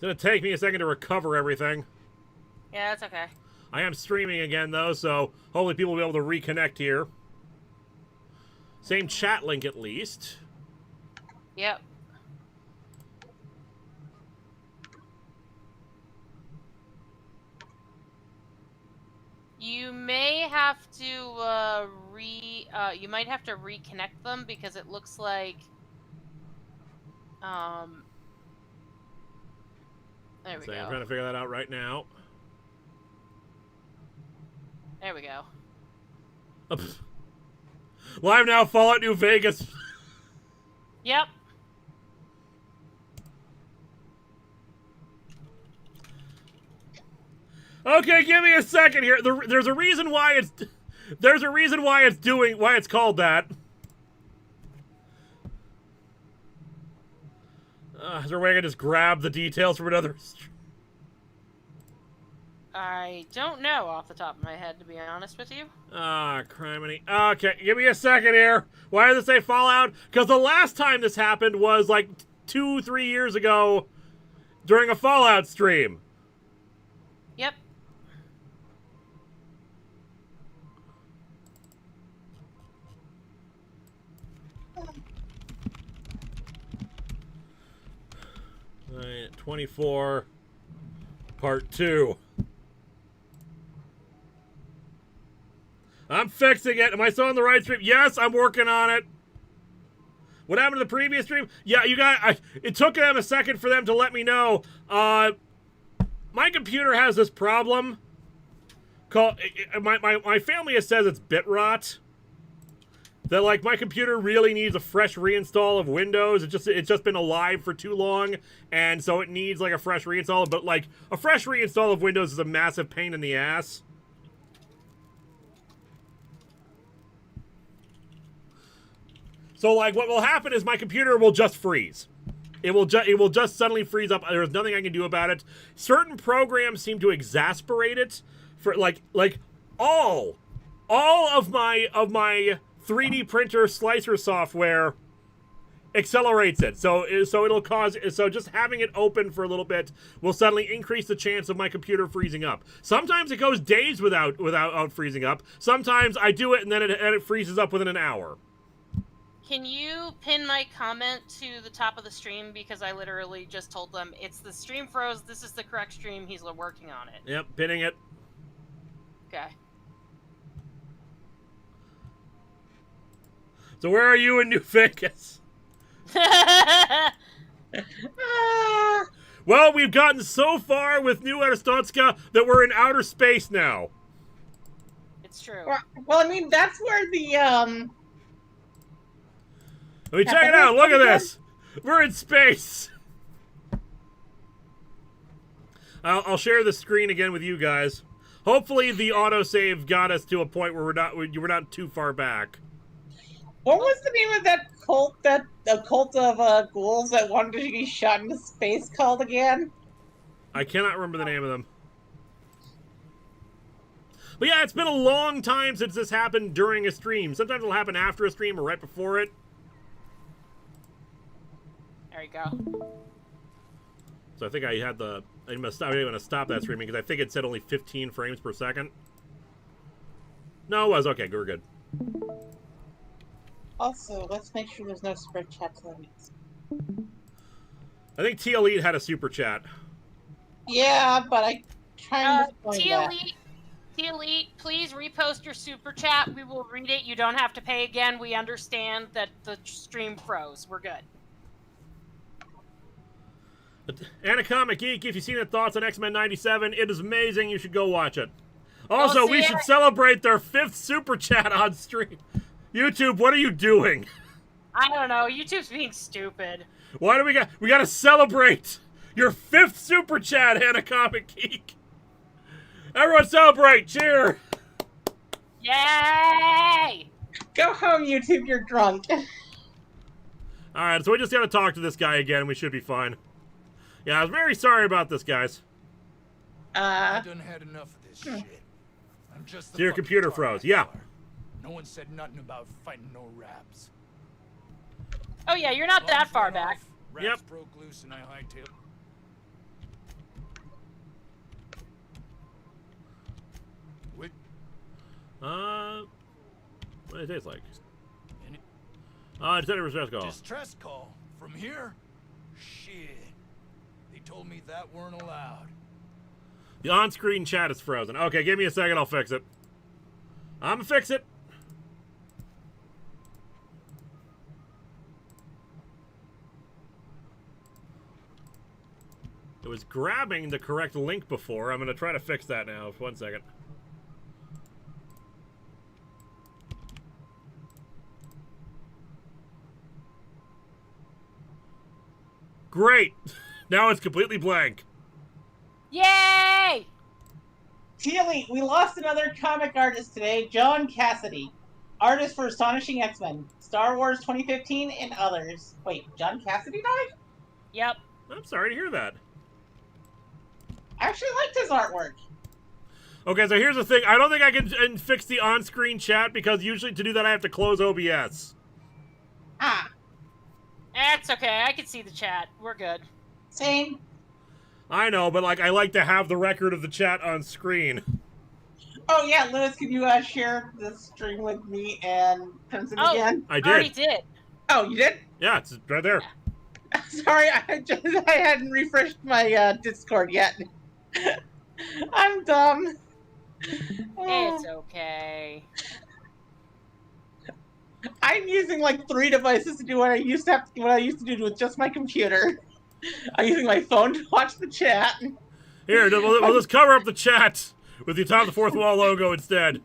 gonna take me a second to recover everything. Yeah, that's okay. I am streaming again, though, so hopefully people will be able to reconnect here. Same chat link, at least. Yep. You may have to you might have to reconnect them because it looks like there we go. I'm trying to figure that out right now. There we go. Live now, Fallout New Vegas. Yep. Okay, give me a second here. There's a reason why it's why it's called that. Is there a way I can just grab the details from another? I don't know off the top of my head, to be honest with you. Criminy. Okay, give me a second here. Why does it say Fallout? Because the last time this happened was like 2-3 years ago during a Fallout stream. Yep. Alright, 24, part 2. I'm fixing it. Am I still on the right stream? Yes, I'm working on it. What happened to the previous stream? Yeah, you got. It took them a second for them to let me know. My computer has this problem. Called my family says it's bit rot. That like my computer really needs a fresh reinstall of Windows. It's just been alive for too long, and so it needs like a fresh reinstall. But like a fresh reinstall of Windows is a massive pain in the ass. So, like, what will happen is my computer will just freeze. It will just suddenly freeze up. There's nothing I can do about it. Certain programs seem to exasperate it. For like all of my 3D printer slicer software accelerates it. So it'll cause. So just having it open for a little bit will suddenly increase the chance of my computer freezing up. Sometimes it goes days without freezing up. Sometimes I do it and then it freezes up within an hour. Can you pin my comment to the top of the stream? Because I literally just told them it's the stream froze. This is the correct stream. He's working on it. Yep, pinning it. Okay. So where are you in New Vegas? Well, we've gotten so far with New Erstotska that we're in outer space now. It's true. Well, I mean, that's where the, Let me check it out. Look at this. We're in space. I'll share the screen again with you guys. Hopefully the autosave got us to a point where we're not too far back. What was the name of that cult, a cult of ghouls that wanted to be shot into space called again? I cannot remember the name of them. But yeah, it's been a long time since this happened during a stream. Sometimes it'll happen after a stream or right before it. There you go. So I think I had the... I'm going to stop that streaming because I think it said only 15 frames per second. No, it was. Okay, we're good. Also, let's make sure there's no super chat limits. I think T Elite had a super chat. Yeah, but I trying to find that. T Elite, please repost your super chat. We will read it. You don't have to pay again. We understand that the stream froze. We're good. Anacomic Geek, if you've seen the thoughts on X-Men 97, it is amazing. You should go watch it. Also, we should celebrate their 5th super chat on stream. YouTube, what are you doing? I don't know. YouTube's being stupid. Why do we got to celebrate your 5th super chat, Anacomic Geek? Everyone celebrate! Cheer! Yay! Go home, YouTube. You're drunk. All right, so we just got to talk to this guy again. We should be fine. Yeah, I was very sorry about this, guys. I done had enough of this shit. I'm just your computer froze. Yeah. No one said nothing about fighting no raps. Oh yeah, you're not that far back. Raps broke loose and I hightailed. What does it taste like? It's a distress call. Distress call? From here? Shit. They told me that weren't allowed. The on-screen chat is frozen. Okay, give me a second, I'll fix it. I'm gonna fix it. It was grabbing the correct link before. I'm gonna try to fix that now. 1 second. Great! Now it's completely blank. Yay! Teely, we lost another comic artist today, John Cassidy. Artist for Astonishing X-Men, Star Wars 2015, and others. Wait, John Cassidy died? Yep. I'm sorry to hear that. I actually liked his artwork. Okay, so here's the thing. I don't think I can fix the on-screen chat because usually to do that I have to close OBS. Ah. That's okay. I can see the chat. We're good. Same. I know, but like I like to have the record of the chat on screen. Oh yeah, Lewis, can you share the stream with me and Crimson again? I did. Already did. Oh, you did? Yeah, it's right there. Sorry, I hadn't refreshed my Discord yet. I'm dumb. It's okay. I'm using like 3 devices to do what I used to do with just my computer. I'm using my phone to watch the chat. Here, we'll just cover up the chat with the Top of the Fourth Wall logo instead.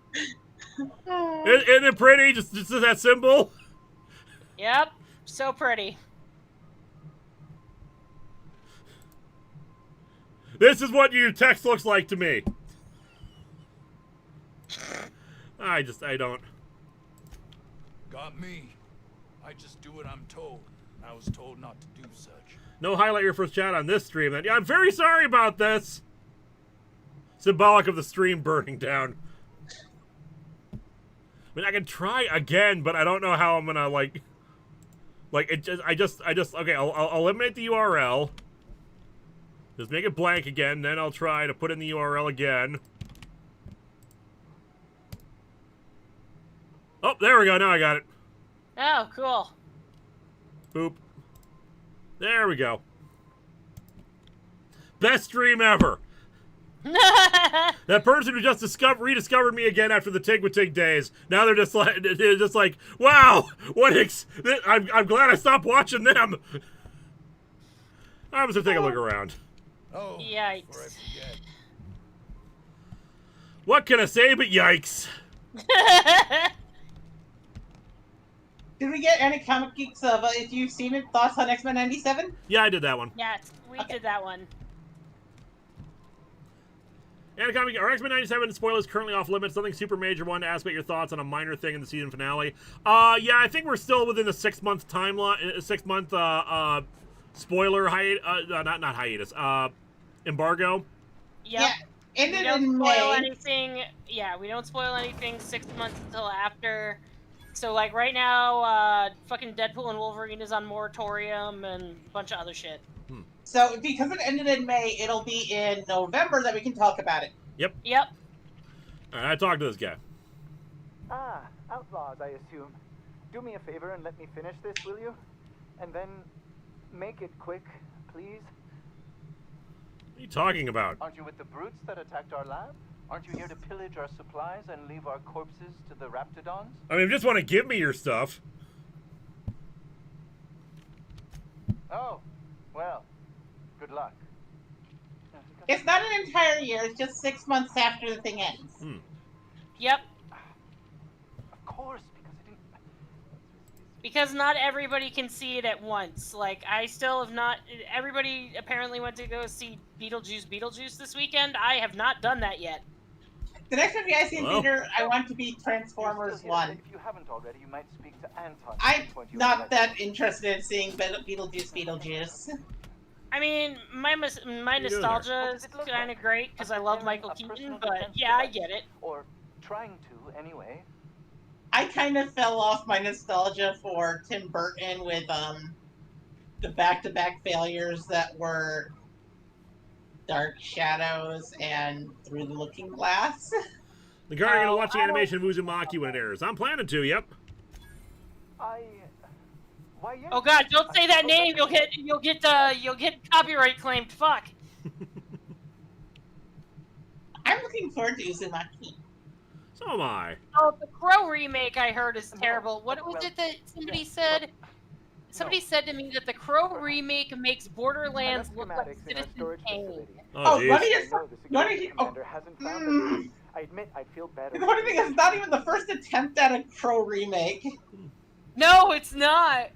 Isn't it pretty? Just that symbol? Yep. So pretty. This is what your text looks like to me. I don't. Got me. I just do what I'm told. I was told not to do such. No highlight your first chat on this stream then. Yeah, I'm very sorry about this. Symbolic of the stream burning down. I mean, I can try again, but I don't know how I'm gonna like it just okay, I'll eliminate the URL. Just make it blank again, then I'll try to put in the URL again. Oh, there we go. Now I got it. Oh, cool. Boop. There we go. Best stream ever. That person who just rediscovered me again after the Tig days. Now they're just like, wow, I'm glad I stopped watching them. I'm just gonna take a look around. Oh, Yikes. before I forget. What can I say but yikes? Did we get any comic geeks of if you've seen it, thoughts on X-Men 97? Yeah, I did that one. Yes, we did that one. And are X-Men 97 spoilers currently off limits? Something super major. Wanted to ask about your thoughts on a minor thing in the season finale. Yeah, I think we're still within the 6-month timeline, 6-month spoiler not hiatus. Embargo. Yep. Yeah, ended We don't in spoil May. anything. Yeah, we don't spoil anything 6 months until after. So like right now, fucking Deadpool and Wolverine is on moratorium and a bunch of other shit. So because it ended in May, it'll be in November that we can talk about it. Yep. Yep. All right, I talked to this guy. Ah, outlaws, I assume. Do me a favor and let me finish this, will you? And then make it quick, please. What are you talking about? Aren't you with the brutes that attacked our lab? Aren't you here to pillage our supplies and leave our corpses to the Raptidons? I mean, if you just want to give me your stuff. Oh, well, good luck. It's not an entire year, it's just 6 months after the thing ends. Yep. Of course, because I didn't... Because not everybody can see it at once. Like, I still have not... Everybody apparently went to go see Beetlejuice this weekend. I have not done that yet. The next movie I see in Well. theater, I want to be Transformers 1. If you haven't already, you might speak to Anton. I'm not that interested in seeing Beetlejuice. I mean, my nostalgia is kind of great because I love Michael Keaton, but yeah, I get it. Or trying to, anyway. I kind of fell off my nostalgia for Tim Burton with the back-to-back failures that were Dark Shadows and Through the Looking Glass. Linkara, gonna watch the animation of Uzumaki when it airs. I'm planning to. Yep. Why, yes. Oh God! Don't say that name. You'll get copyright claimed. Fuck. I'm looking forward to Uzumaki. So am I. Oh, the Crow remake I heard is terrible. What was it that somebody said? Somebody said to me that the Crow remake makes Borderlands look like Citizen Kane. Oh, let me jeez. I admit I feel better. The funny thing is, it's not even the first attempt at a Crow remake. No, it's not.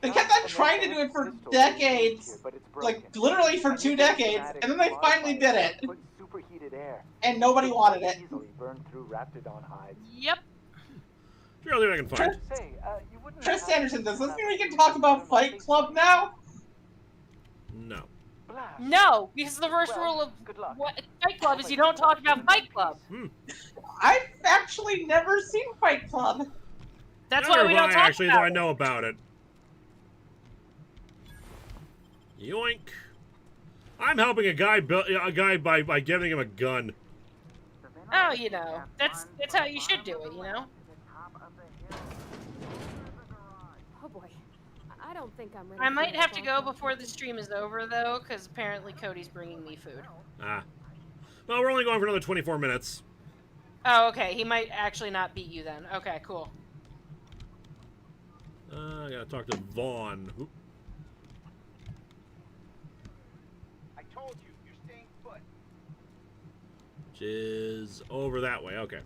They kept on trying to do it for decades, like literally for 2 decades, and then they finally did it. Superheated air. And nobody wanted it. Easily burn through Raptidon hides. Yep. Sure, I'll see what I can find. Say, you wouldn't Chris have- Sanderson, does this mean we can talk about Fight Club now? No. Blast. No, because the first rule of Good luck. Fight Club is you don't talk about Fight Club. I've actually never seen Fight Club. That's Neither why we have don't I, talk actually, about though I it. know about it. Yoink. I'm helping a guy by giving him a gun. Oh, you know, that's how you should do it, you know? Oh boy, I don't think I'm ready. I for might this have to go all. before the stream is over, though, because apparently Cody's bringing me food. Ah. Well, we're only going for another 24 minutes. Oh, okay, he might actually not beat you then. Okay, cool. I gotta talk to Vaughn. Oop. I told you, you're staying put. Which is over that way. Okay.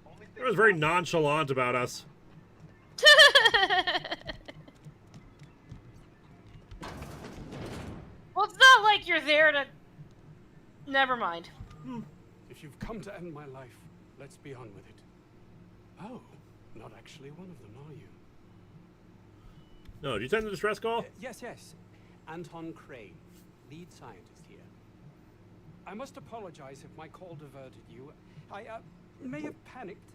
Only It was very nonchalant about us. Well, it's not like you're there to... Never mind. If you've come to end my life, let's be on with it. Oh, not actually one of them, are you? No, did you send the distress call? Yes. Anton Crane, lead scientist here. I must apologize if my call diverted you. I may have panicked.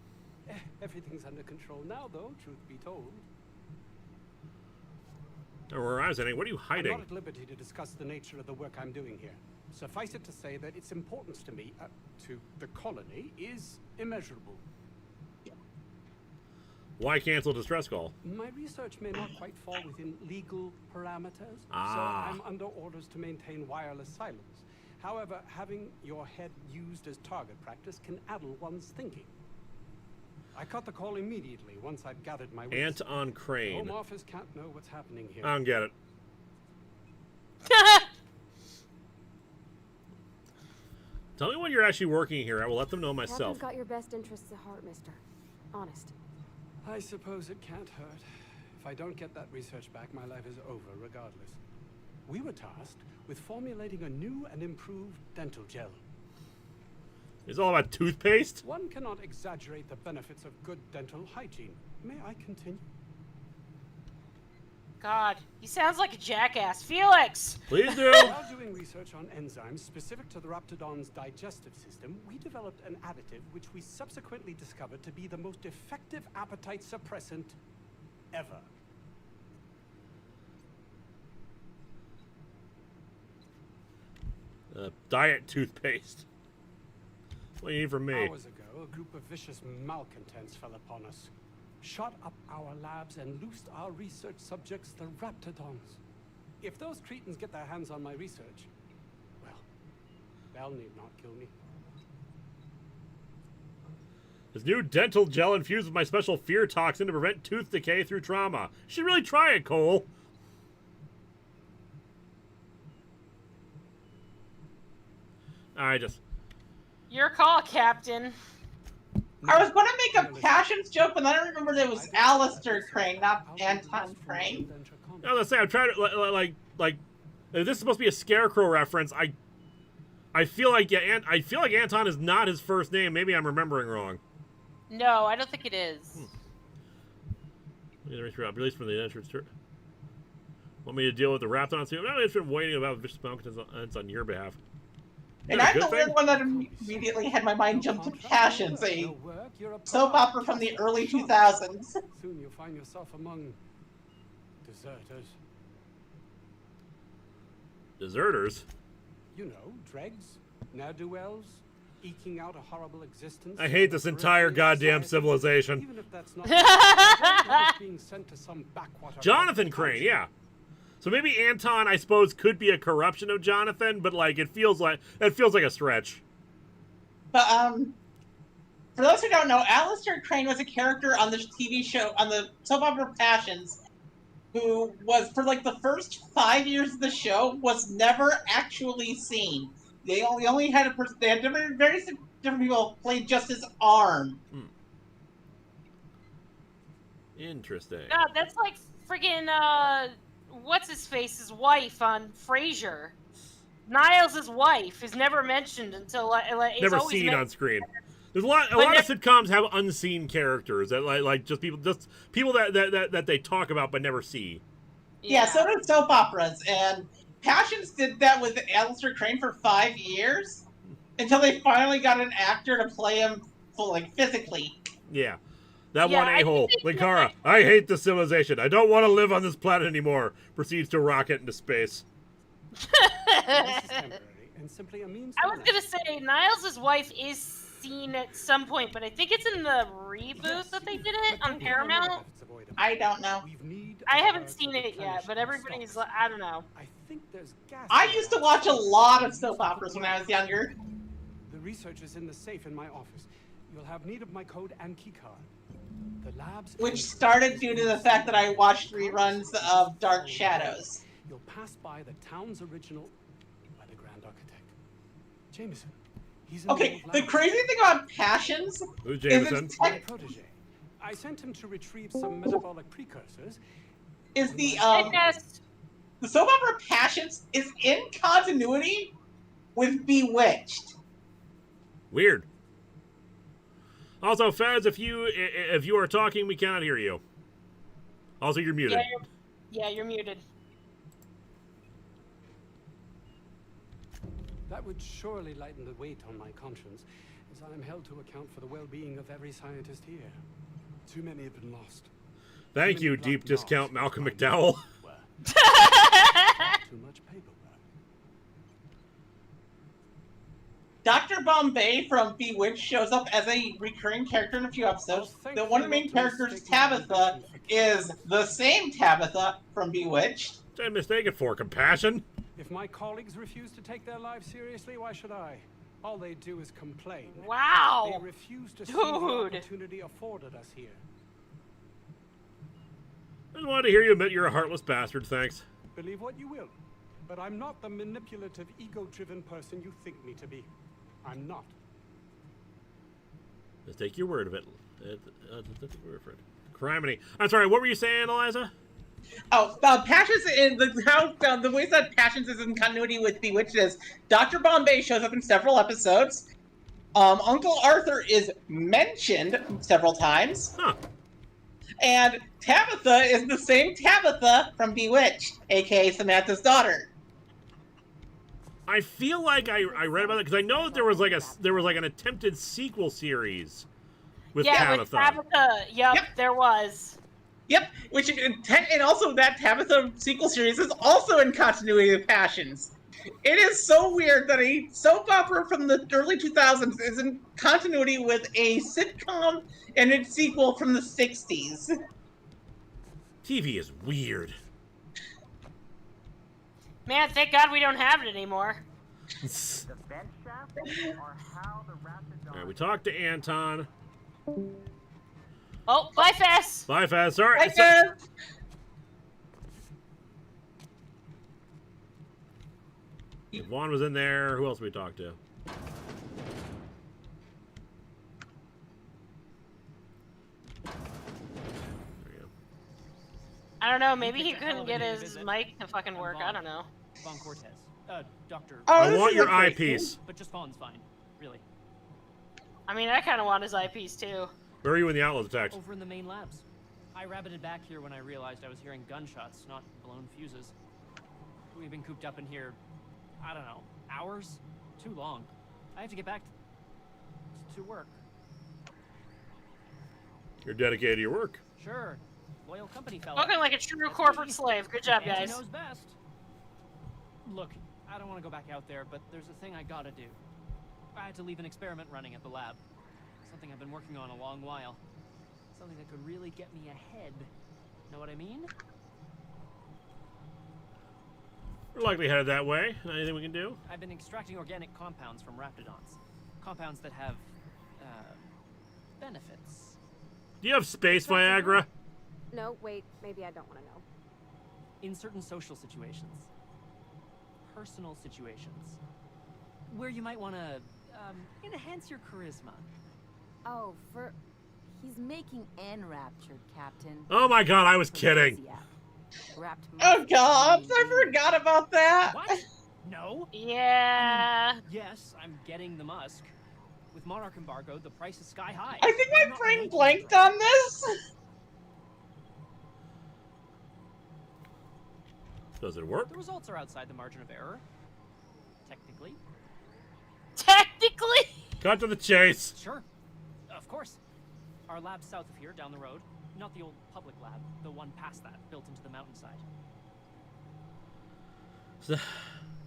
Everything's under control now, though, truth be told. Or where I was heading. What are you I'm hiding? not at liberty to discuss the nature of the work I'm doing here. Suffice it to say that its importance to me, to the colony, is immeasurable. Why cancel distress call? My research may not quite fall within legal parameters, Ah. so I'm under orders to maintain wireless silence. However, having your head used as target practice can addle one's thinking. I cut the call immediately once I'd gathered my wits. Anton The Crane. Home Office can't know what's happening here. I don't get it. Tell me when you're actually working here. I will let them know myself. Captain's got your best interests at heart, mister. Honest. I suppose it can't hurt. If I don't get that research back, my life is over regardless. We were tasked with formulating a new and improved dental gel. It's all about toothpaste? One cannot exaggerate the benefits of good dental hygiene. May I continue? God, he sounds like a jackass. Felix! Please do. While doing research on enzymes specific to the Raptidon's digestive system, we developed an additive which we subsequently discovered to be the most effective appetite suppressant ever. Diet toothpaste. What do you need from me? Hours ago, a group of vicious malcontents fell upon us, shot up our labs and loosed our research subjects, the Raptidons. If those cretins get their hands on my research, well, they'll need not kill me. This new dental gel infused with my special fear toxin to prevent tooth decay through trauma. You should really try it, Cole. Your call, Captain. I was going to make a passions joke, but then I remembered it was Alistair Crane, not Anton Crane. I was gonna say, I'm trying to like if this is supposed to be a Scarecrow reference. I feel like Anton is not his first name. Maybe I'm remembering wrong. No, I don't think it is. Released from the entrance. Want me to deal with the Raptor? I've just been waiting about vicious malcontents on your behalf. And I'm the weird one that immediately had my mind jump to Passions, a soap opera from the early 2000s. Soon you'll find yourself among deserters. Deserters? You know, dregs, ne'er-do-wells, eking out a horrible existence. I hate this entire goddamn civilization. Even if that's not it's being sent to some backwater. Jonathan Crane, yeah. So maybe Anton, I suppose, could be a corruption of Jonathan, but like it feels like a stretch. But for those who don't know, Alistair Crane was a character on the TV show, on the soap opera Passions, who was, for like the first 5 years of the show, was never actually seen. They only had they had very different people played just his arm. Interesting. God, that's like friggin' what's his face's wife on Frasier. Niles' wife is never mentioned until it's Never always seen men- on screen. There's a lot of sitcoms have unseen characters that like just people that they talk about but never see. Yeah, so did soap operas, and Passions did that with Alistair Crane for 5 years until they finally got an actor to play him physically. Yeah. That Yeah, one I a-hole, think Linkara, I hate this civilization. I don't want to live on this planet anymore. Proceeds to rocket into space. This is temporary and simply a means. I was gonna say Niles' wife is seen at some point, but I think it's in the reboot that they did it on Paramount. I don't know. I haven't seen it yet, but everybody's like, I don't know. I think there's gas. I used to watch a lot of soap operas when I was younger. The research is in the safe in my office. You'll have need of my code and keycard. The labs. Which started due to the fact that I watched reruns of Dark Shadows. You'll pass by the town's original by the Grand Architect. Jameson. He's in Okay, old the lab. crazy thing about Passions Who's is Jameson? it's My protege. I sent him to retrieve some metabolic precursors. is the I guess the soap opera Passions is in continuity with Bewitched. Weird. Also, Fez, if you are talking, we cannot hear you. Also, you're muted. you're muted. That would surely lighten the weight on my conscience, as I am held to account for the well-being of every scientist here. Too many have been lost. Thank you, deep discount Malcolm McDowell. Too much paperwork. Dr. Bombay from Bewitched shows up as a recurring character in a few episodes. One of the main characters, Tabitha, is the same Tabitha from Bewitched. What did I mistake it for? Compassion? If my colleagues refuse to take their lives seriously, why should I? All they do is complain. Wow. They refuse to see the Dude. opportunity afforded us here. I just wanted to hear you admit you're a heartless bastard, thanks. Believe what you will, but I'm not the manipulative, ego-driven person you think me to be. I'm not. Let's take your word of it. Criminy. I'm sorry, what were you saying, Eliza? Oh, Passions in the ways that Passions is in continuity with Bewitched is Dr. Bombay shows up in several episodes. Uncle Arthur is mentioned several times. Huh. And Tabitha is the same Tabitha from Bewitched, aka Samantha's daughter. I feel like I read about it because I know that there was like an attempted sequel series with Tabitha. With Tabitha. Yep, there was. Yep, and also that Tabitha sequel series is also in continuity with Passions. It is so weird that a soap opera from the early 2000s is in continuity with a sitcom and its sequel from the 60s. TV is weird. Man, thank God we don't have it anymore. Alright, we talked to Anton. Oh, bye, Fess. Bye, Fez. All right. Bye, Fez. If Juan was in there, who else we talked to? I don't know. Maybe he couldn't get his mic to fucking work. I don't know. Von Cortez. Doctor. I want your eyepiece. But just Vaughn's fine. Really. I mean, I kind of want his eyepiece too. Where are you when the outlaws attacked? Over in the main labs. I rabbited back here when I realized I was hearing gunshots, not blown fuses. We've been cooped up in here, I don't know, hours? Too long. I have to get back to work. You're dedicated to your work. Sure. Loyal company fella. Looking like a true corporate slave. Good job, guys. Knows best. Look, I don't want to go back out there, but there's a thing I gotta do. I had to leave an experiment running at the lab. Something I've been working on a long while. Something that could really get me ahead. Know what I mean? We're likely headed that way. Anything we can do? I've been extracting organic compounds from Raptidons. Compounds that have, benefits. Do you have space Viagra? No, wait, maybe I don't want to know. In certain social situations. Personal situations. Where you might want to, enhance your charisma. Oh, he's making enraptured, Captain. Oh my god, I was kidding. Oh god, I forgot about that. What? No? Yeah. Yes, I'm getting the musk. With Monarch embargo, the price is sky high. I think my brain blanked on this. Does it work? The results are outside the margin of error. Technically. Technically? Cut to the chase. Sure. Of course. Our lab south of here, down the road. Not the old public lab, the one past that, built into the mountainside.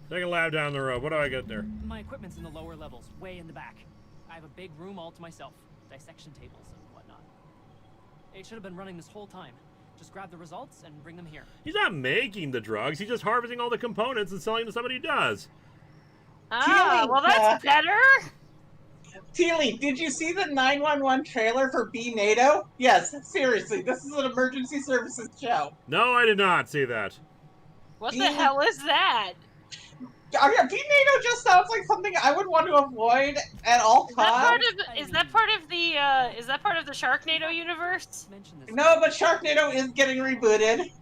Second lab down the road. What do I get there? My equipment's in the lower levels, way in the back. I have a big room all to myself. Dissection tables and whatnot. It should have been running this whole time. Just grab the results and bring them here. He's not making the drugs. He's just harvesting all the components and selling to somebody who does. Ah, well that's better. Teely, did you see the 911 trailer for Be NATO? Yes, seriously, this is an emergency services show. No, I did not see that. What the hell is that? Oh yeah, Be NATO just sounds like something I would want to avoid at all costs. Is that part of the Sharknado universe? No, but Sharknado is getting rebooted.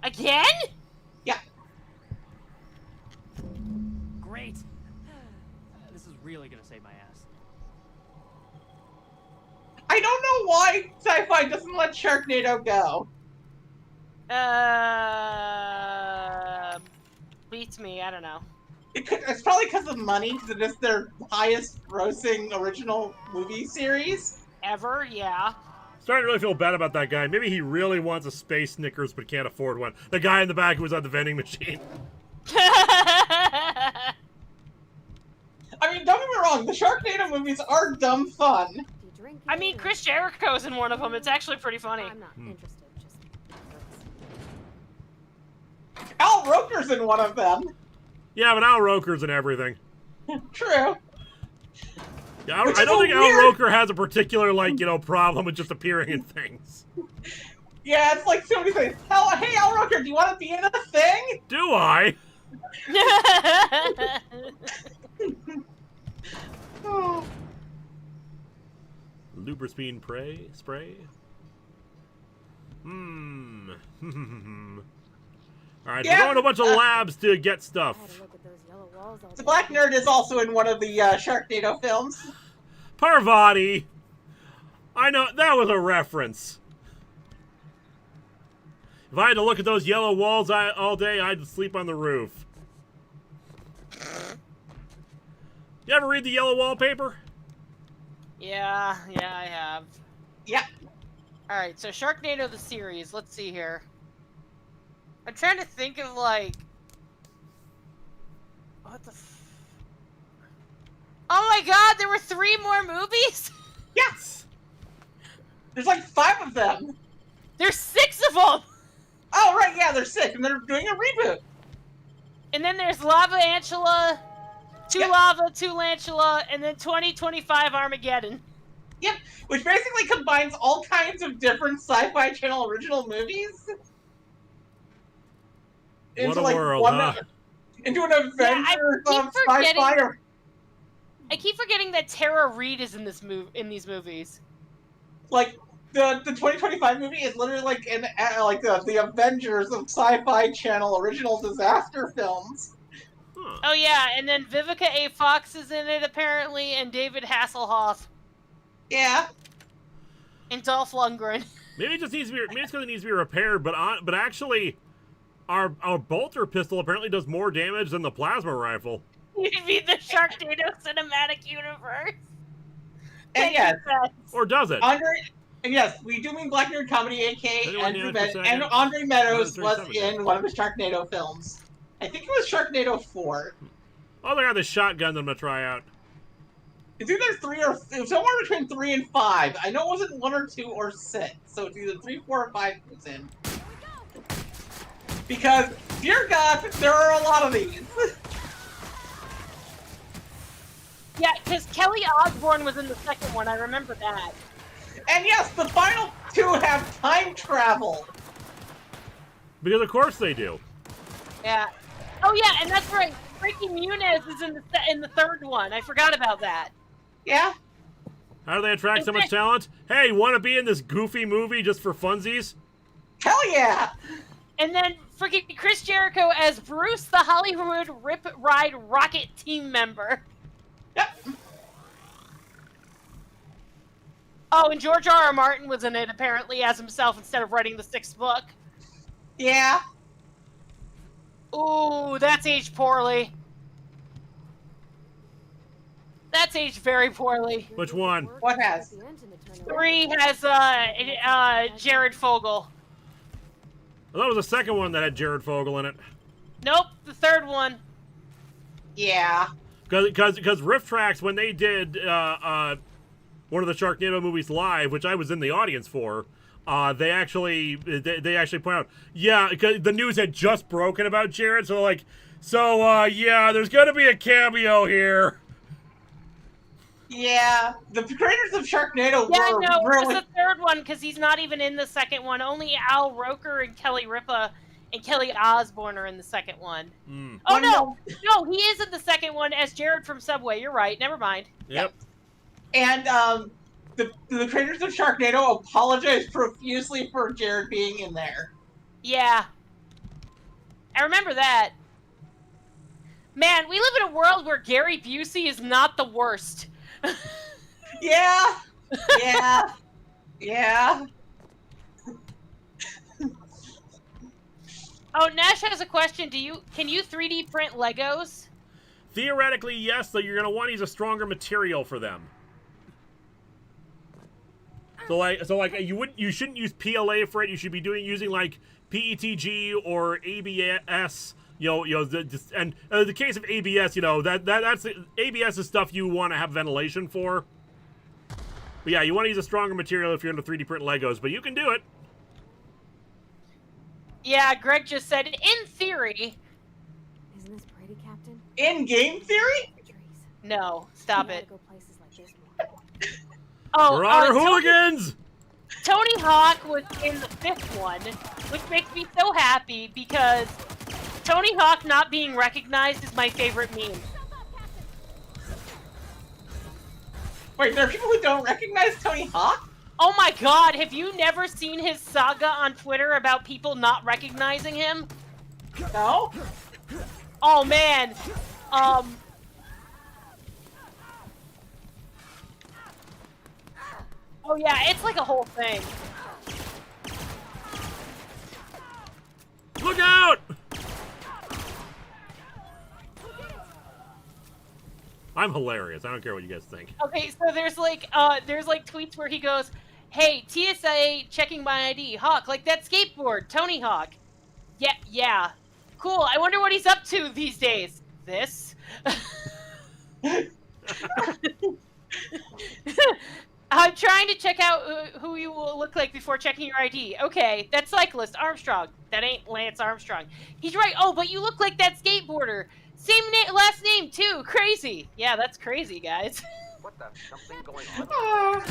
Again? Yeah. Great. This is really gonna save my ass. I don't know why Sci-Fi doesn't let Sharknado go. Beats me. I don't know. It's probably because of money, because it is their highest grossing original movie series. Ever, yeah. Starting to really feel bad about that guy. Maybe he really wants a space Snickers but can't afford one. The guy in the back who was on the vending machine. I mean, don't get me wrong, the Sharknado movies are dumb fun. I mean, Chris Jericho's in one of them. It's actually pretty funny. I'm not interested. Just Al Roker's in one of them. Yeah, but Al Roker's in everything. True. Yeah, I don't think Al Roker has a particular, problem with just appearing in things. Yeah, it's like somebody says, hey, Al Roker, do you want to be in a thing? Do I? Oh. Lubricine spray? Alright, we're going to a bunch of labs to get stuff. The Black Nerd is also in one of the Sharknado films. Parvati! I know, that was a reference. If I had to look at those yellow walls all day, I'd sleep on the roof. You ever read the yellow wallpaper? Yeah, I have. Yeah. Alright, so Sharknado the series, let's see here. I'm trying to think of, what the Oh my god, there were 3 more movies? Yes! There's like 5 of them. There's 6 of them! Oh, right, yeah, there's 6, and they're doing a reboot. And then there's Lava Antula, 2 Lava, 2 Lantula, and then 2025 Armageddon. Yep, which basically combines all kinds of different Sci-Fi Channel original movies. What a world, huh? Into an Avengers of Sci-Fi. I keep forgetting that Tara Reid is in these movies. Like, the 2025 movie is literally like the Avengers of Sci-Fi Channel original disaster films. Huh. Oh yeah, and then Vivica A. Fox is in it apparently, and David Hasselhoff. Yeah. And Dolph Lundgren. Maybe it just needs to be. Maybe it's because it needs to be repaired. But actually, our bolter pistol apparently does more damage than the plasma rifle. You mean the Sharknado cinematic universe? And yes. Or does it? And yes, we do mean Black Nerd Comedy, a.k.a. and Andre Meadows was in one of the Sharknado films. I think it was Sharknado 4. Oh, they got the shotgun that I'm going to try out. It's either 3 or somewhere between 3 and 5. I know it wasn't 1 or 2 or 6, so it's either 3, 4, or 5 comes in. Because, dear God, there are a lot of these. Yeah, because Kelly Osbourne was in the second one. I remember that. And yes, the final 2 have time travel. Because of course they do. Yeah. Oh yeah, and that's right. Ricky Muniz is in the third one. I forgot about that. Yeah. How do they attract so much talent? Hey, want to be in this goofy movie just for funsies? Hell yeah! And then freaking Chris Jericho as Bruce, the Hollywood Rip Ride Rocket team member. Yep. Oh, and George R.R. Martin was in it apparently as himself instead of writing the 6th book. Yeah. Ooh, that's aged poorly. That's aged very poorly. Which one? What has? 3 has Jared Fogle. Well, that was the second one that had Jared Fogle in it. Nope, the third one. Yeah. Because Riff Tracks, when they did one of the Sharknado movies live, which I was in the audience for, they actually point out, yeah, because the news had just broken about Jared, so like, yeah, there's gonna be a cameo here. Yeah, the creators of Sharknado Yeah, were no, really... it's the third one because he's not even in the second one. Only Al Roker and Kelly Ripa and Kelly Osbourne are in the second one. Mm. Oh, no, he is in the second one as Jared from Subway. You're right. Never mind. Yep. And the creators of Sharknado apologized profusely for Jared being in there. Yeah. I remember that. Man, we live in a world where Gary Busey is not the worst. Yeah. Yeah. Yeah. Oh, Nash has a question. Can you 3D print Legos? Theoretically, yes, though you're gonna want to use a stronger material for them. So like you shouldn't use PLA for it. You should be using like PETG or ABS. And the case of ABS, that's ABS is stuff you want to have ventilation for. But yeah, you want to use a stronger material if you're into 3D print Legos, but you can do it. Yeah, Greg just said, in theory. Isn't this pretty, Captain? In game theory? No, stop it. Go places like this more. Oh, we're on our hooligans! Tony Hawk was in the 5th one, which makes me so happy because Tony Hawk not being recognized is my favorite meme. Wait, there are people who don't recognize Tony Hawk? Oh my god, have you never seen his saga on Twitter about people not recognizing him? No? Oh man. Oh yeah, it's like a whole thing. Look out! I'm hilarious. I don't care what you guys think. Okay, so there's like tweets where he goes, "Hey, TSA checking my ID. Hawk, like that skateboard, Tony Hawk." Yeah. Cool. I wonder what he's up to these days. This. I'm trying to check out who you will look like before checking your ID. Okay, that's cyclist Armstrong. That ain't Lance Armstrong. He's right. Oh, but you look like that skateboarder. Same last name too. Crazy. Yeah, that's crazy, guys. What the? Something going on?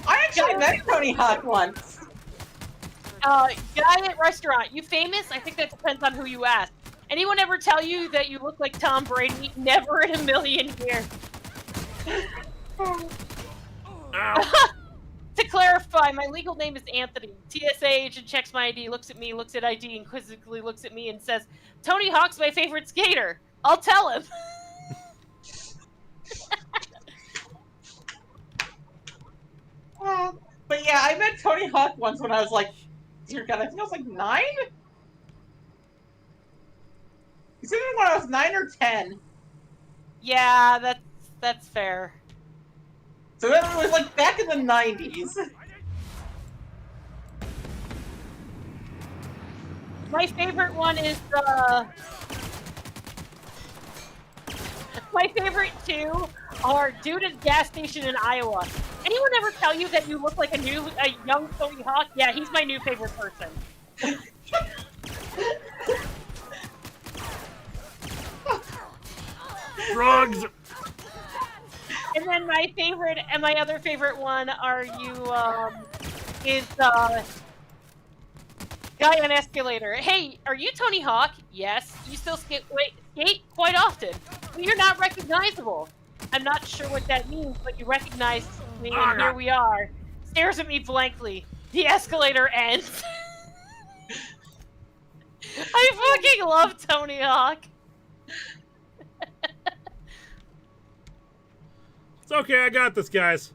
I actually met Tony Hawk once. Guy at restaurant. You famous? I think that depends on who you ask. Anyone ever tell you that you look like Tom Brady? Never in a million years. To clarify, my legal name is Anthony. TSA agent checks my ID, looks at me, looks at ID, and quizzically looks at me and says, "Tony Hawk's my favorite skater." I'll tell him. But yeah, I met Tony Hawk once when I was like, dear God, I think I was like 9? It's either when I was 9 or 10. Yeah, that's fair. So that was like back in the 90s. My favorite one is my favorite two Or dude at a gas station in Iowa. Anyone ever tell you that you look like a young Tony Hawk? Yeah, he's my new favorite person. Drugs! And then my other favorite one is guy on escalator. Hey, are you Tony Hawk? Yes. You still skate quite often. Well, you're not recognizable. I'm not sure what that means, but you recognized me, and here we are. Stares at me blankly. The escalator ends. I fucking love Tony Hawk. It's okay, I got this, guys.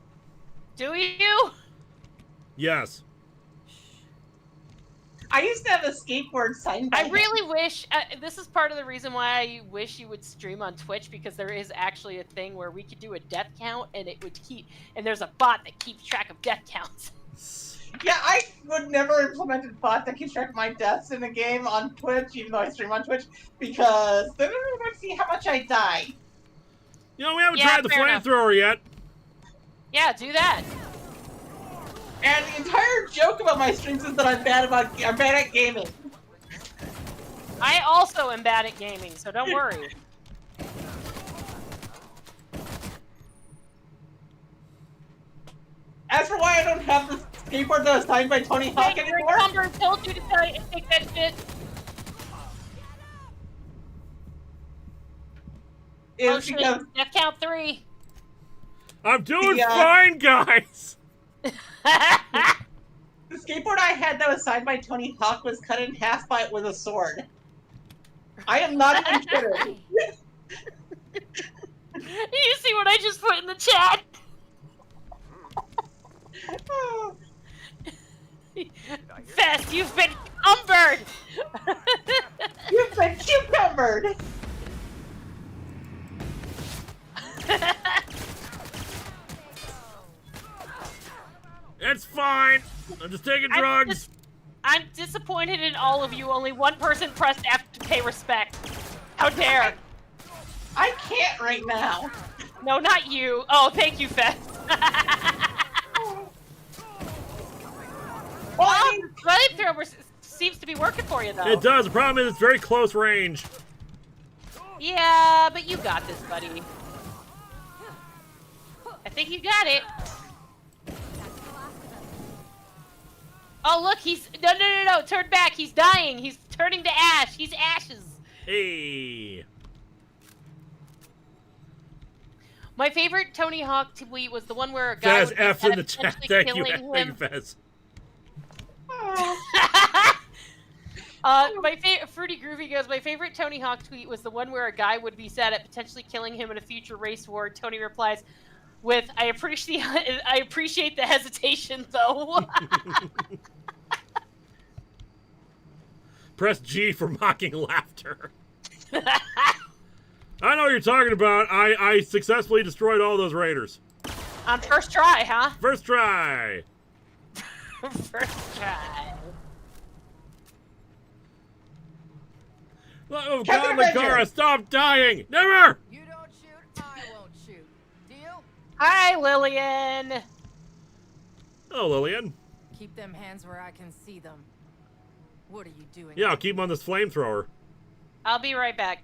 Do you? Yes. I used to have a skateboard signed by I really wish, this is part of the reason why I wish you would stream on Twitch, because there is actually a thing where we could do a death count, and it would and there's a bot that keeps track of death counts. Yeah, I would never implement a bot that keeps track of my deaths in a game on Twitch, even though I stream on Twitch, because then everyone would see how much I die. You know, we haven't tried the flamethrower yet. Yeah, do that. And the entire joke about my streams is that I'm bad at gaming. I also am bad at gaming, so don't worry. As for why I don't have the skateboard that was signed by Tony Hawk anymore, Cumber told you to take that shit. is because Death count 3. I'm doing fine, guys. the skateboard I had that was signed by Tony Hawk was cut in half with a sword. I am not even kidding. You see what I just put in the chat? Fest, you've been cumbered! You've been cucumbered! It's fine. I'm just taking drugs. I'm disappointed in all of you. Only one person pressed F to pay respect. How dare! I can't right now. No, not you. Oh, thank you, Fest. Well, flamethrower seems to be working for you, though. It does. The problem is it's very close range. Yeah, but you got this, buddy. I think you got it. Oh, look, he's... No. Turn back. He's dying. He's turning to ash. He's ashes. Hey. My favorite Tony Hawk tweet was the one where a guy Fez F's in the chat. Thank you, Fez. My favorite Fruity Groovy goes, my favorite Tony Hawk tweet was the one where a guy would be sad at potentially killing him in a future race war. Tony replies with, I appreciate the hesitation, though. Press G for mocking laughter. I know what you're talking about. I successfully destroyed all those raiders. On first try, huh? First try. First try. Oh God, Linkara, stop dying! Never! You don't shoot, I won't shoot. Deal? Hi, Lillian. Oh, Lillian. Keep them hands where I can see them. What are you doing? Yeah, I'll keep him on this flamethrower. I'll be right back.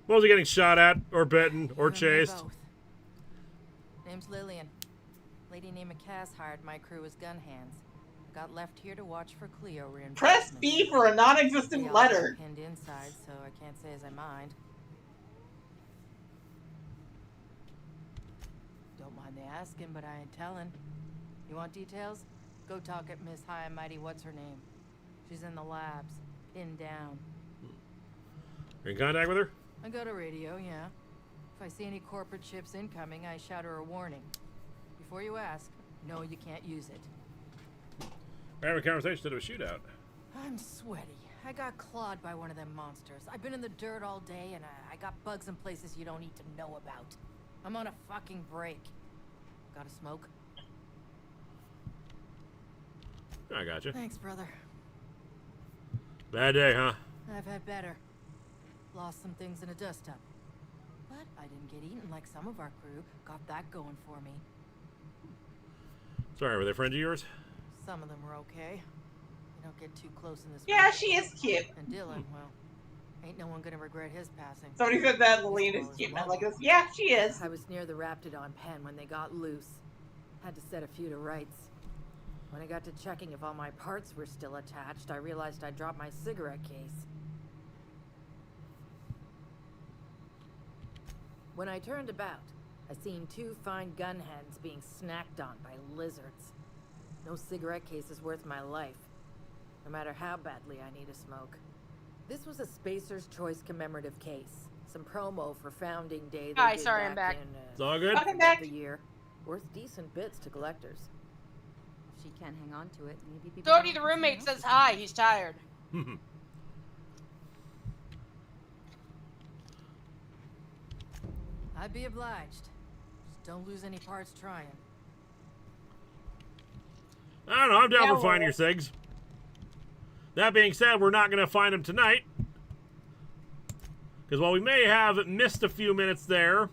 What was he getting shot at, or bitten, or chased? Both. Name's Lillian. Lady named Cass hired my crew as gun hands. Got left here to watch for Cleo reinforcements. Press B for a non-existent letter. Pinned inside, so I can't say as I mind. Don't mind the asking, but I ain't telling. You want details? Go talk at Miss High and Mighty what's her name. She's in the labs, pinned down. You're in contact with her? I go to radio, yeah. If I see any corporate ships incoming, I shout her a warning. Before you ask, no, you can't use it. We're having a conversation instead of a shootout. I'm sweaty. I got clawed by one of them monsters. I've been in the dirt all day, and I got bugs in places you don't need to know about. I'm on a fucking break. Got a smoke? I gotcha. Thanks, brother. Bad day, huh? I've had better. Lost some things in a dust-up. But I didn't get eaten like some of our crew. Got that going for me. Sorry, were they friends of yours? Some of them were okay. You don't get too close in this Yeah, world. she is cute. And Dylan, well, ain't no one gonna regret his passing. Somebody said that Lillian is cute. And I'm like, yeah, she is. I was near the Raptidon pen when they got loose. Had to set a few to rights. When I got to checking if all my parts were still attached, I realized I dropped my cigarette case. When I turned about, I seen 2 fine gun heads being snacked on by lizards. No cigarette case is worth my life, no matter how badly I need a smoke. This was a Spacer's Choice commemorative case. Some promo for Founding Day. Hi, sorry, I'm back. It's all good. Welcome back. The year. Worth decent bits to collectors. If she can't hang on to it, maybe people. Doty, the don't roommate, something says else hi. He's tired. I'd be obliged. Just don't lose any parts trying. I don't know. I'm down Yeah, for finding your cigs. That being said, we're not going to find them tonight. Because while we may have missed a few minutes there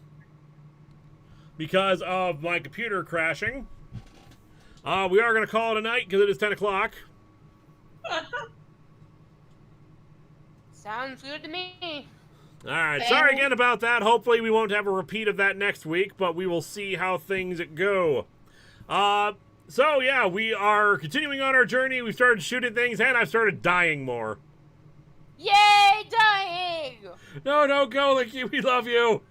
because of my computer crashing, we are going to call it a night because it is 10 o'clock. Sounds good to me. All right. Sorry again about that. Hopefully we won't have a repeat of that next week, but we will see how things go. So, yeah, we are continuing on our journey. We've started shooting things, and I've started dying more. Yay, dying! No, don't go, Licky. We love you.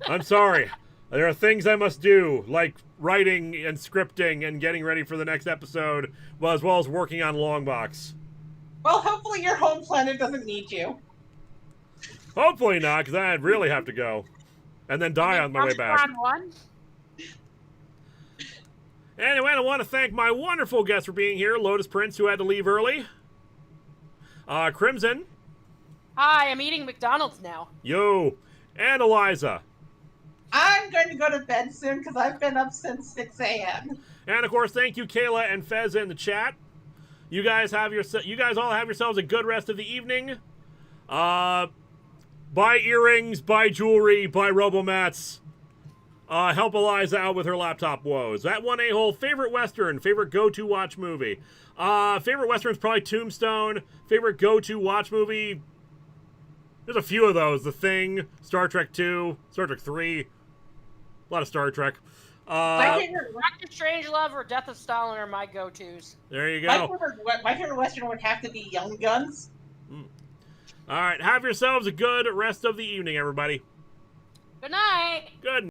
I'm sorry. There are things I must do, like writing and scripting and getting ready for the next episode, well, as well as working on Longbox. Well, hopefully your home planet doesn't need you. Hopefully not, because I'd really have to go. And then die on my way back. Round 1? Anyway, I want to thank my wonderful guests for being here. Lotus Prince, who had to leave early. Crimson. Hi, I'm eating McDonald's now. Yo. And Eliza. I'm going to go to bed soon because I've been up since 6 a.m. And of course, thank you, Kayla and Fez in the chat. You guys all have yourselves a good rest of the evening. Buy earrings, buy jewelry, buy Robomats. Help Eliza out with her laptop woes. That one a-hole, favorite Western, favorite go-to watch movie. Favorite Western's probably Tombstone. Favorite go-to watch movie, there's a few of those. The Thing, Star Trek 2, Star Trek 3. A lot of Star Trek. My favorite, Doctor Strangelove or Death of Stalin are my go-tos. There you go. my favorite Western would have to be Young Guns. All right, have yourselves a good rest of the evening, everybody. Good night. Good